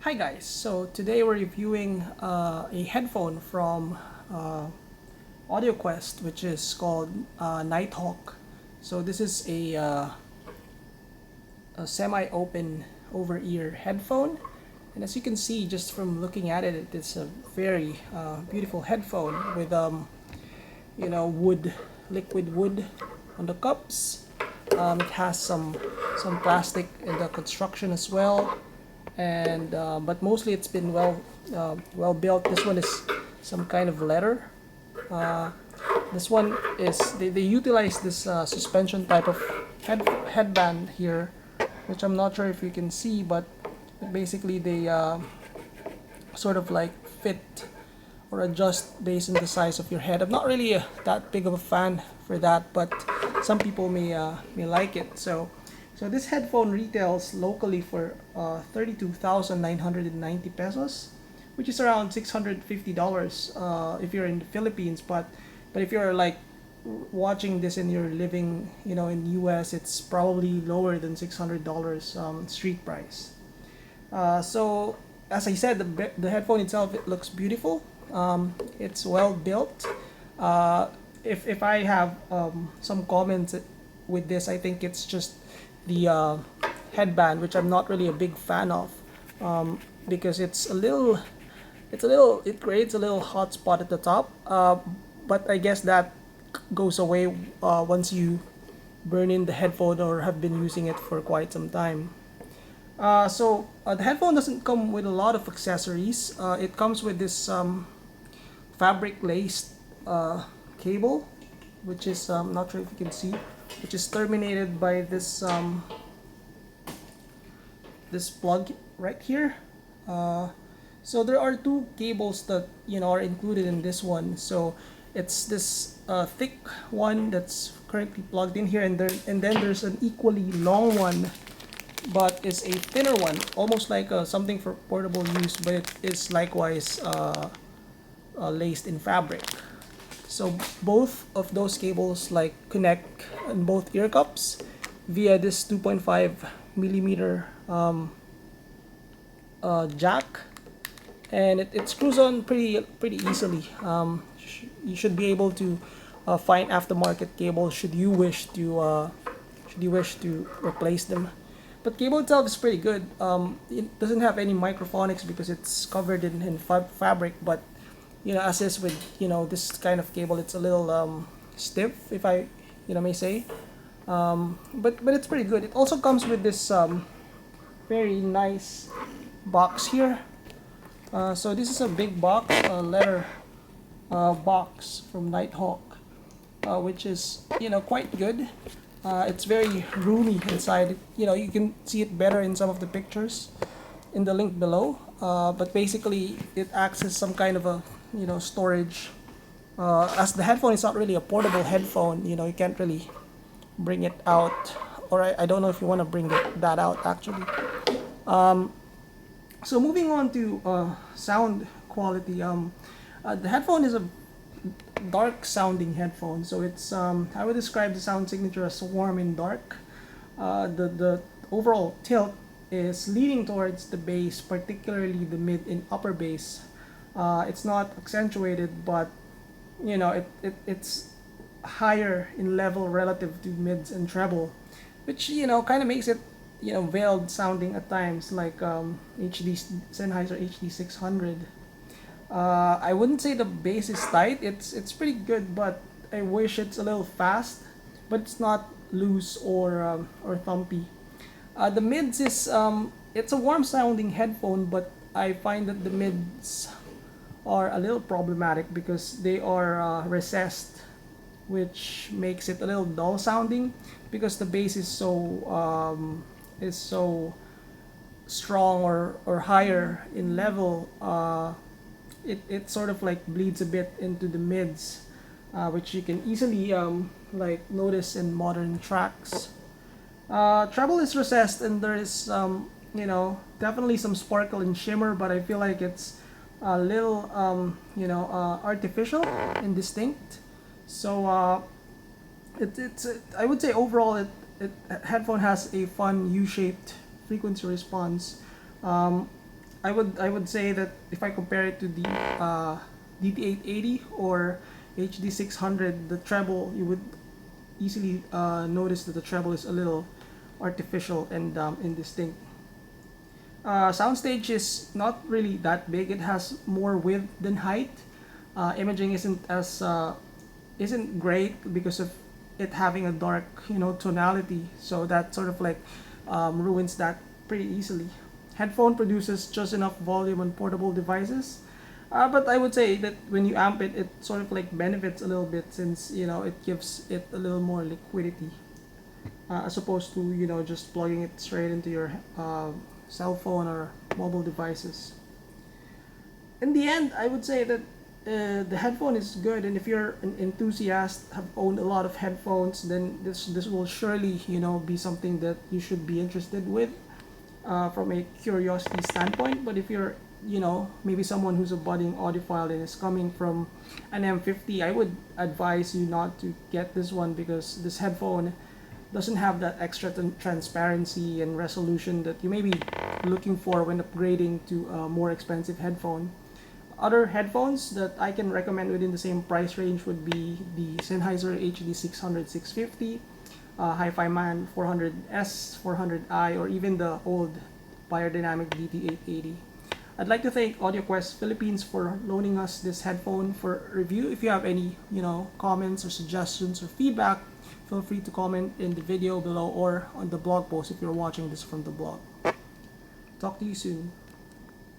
Hi guys, so today we're reviewing a headphone from Audioquest, which is called Nighthawk. So this is a semi-open over-ear headphone, and as you can see just from looking at it, it's a very beautiful headphone with wood, liquid wood on the cups. It has some plastic in the construction as well, and but mostly it's been well built. This one is some kind of leather. Uh, this one is they utilize this suspension type of headband here, which I'm not sure if you can see, but basically they sort of like fit or adjust based on the size of your head. I'm not really that big of a fan for that, but some people may like it. So this headphone retails locally for 32,990 pesos, which is around $650 if you're in the Philippines. But if you're like watching this and you're living, in US, it's probably lower than $600 street price. So as I said, the headphone itself, it looks beautiful. It's well built. If I have some comments with this, I think it's just the headband, which I'm not really a big fan of, because it creates a little hot spot at the top. But I guess that goes away once you burn in the headphone or have been using it for quite some time. The headphone doesn't come with a lot of accessories. It comes with this fabric laced cable, which is not sure if you can see, which is terminated by this plug right here. So there are two cables that are included in this one. So it's this thick one that's currently plugged in here, and then there's an equally long one, but it's a thinner one, almost like something for portable use, but it is likewise laced in fabric. So both of those cables like connect in both ear cups via this 2.5 millimeter jack, and it screws on pretty easily. You should be able to find aftermarket cables should you wish to replace them. But cable itself is pretty good. It doesn't have any microphonics because it's covered in fabric, but as is with this kind of cable, it's a little stiff, if I may say. But it's pretty good. It also comes with this very nice box here. So this is a big box, leather box from Nighthawk, which is quite good. It's very roomy inside. You can see it better in some of the pictures in the link below. But basically, it acts as some kind of a storage. As the headphone is not really a portable headphone, you can't really bring it out, or I don't know if you want to bring that out actually. So moving on to sound quality, the headphone is a dark sounding headphone, so it's I would describe the sound signature as warm and dark. The overall tilt is leaning towards the bass, particularly the mid and upper bass. It's not accentuated, but it's higher in level relative to mids and treble, which kind of makes it veiled sounding at times, like HD Sennheiser HD 600. I wouldn't say the bass is tight. It's pretty good, but I wish it's a little fast, but it's not loose or thumpy. The mids is it's a warm sounding headphone, but I find that the mids are a little problematic because they are recessed, which makes it a little dull sounding because the bass is so strong or higher in level. It sort of like bleeds a bit into the mids, which you can easily like notice in modern tracks. Treble is recessed, and there is definitely some sparkle and shimmer, but I feel like it's a little artificial and distinct. So I would say overall headphone has a fun U-shaped frequency response. I would say that if I compare it to the DT880 or HD600, the treble, you would easily notice that the treble is a little artificial and indistinct. Soundstage is not really that big. It has more width than height. Imaging isn't great because of it having a dark, tonality. So that sort of like ruins that pretty easily. Headphone produces just enough volume on portable devices. But I would say that when you amp it, it sort of like benefits a little bit since it gives it a little more liquidity as opposed to just plugging it straight into your cell phone or mobile devices. In the end, I would say that the headphone is good, and if you're an enthusiast, have owned a lot of headphones, then this will surely be something that you should be interested with from a curiosity standpoint. But if you're maybe someone who's a budding audiophile and is coming from an M50, I would advise you not to get this one because this headphone doesn't have that extra transparency and resolution that you may be looking for when upgrading to a more expensive headphone. Other headphones that I can recommend within the same price range would be the Sennheiser HD 650, Hi-Fi Man 400S, 400i, or even the old Biodynamic DT880. I'd like to thank Audioquest Philippines for loaning us this headphone for review. If you have any, comments or suggestions or feedback, feel free to comment in the video below or on the blog post if you're watching this from the blog. Talk to you soon.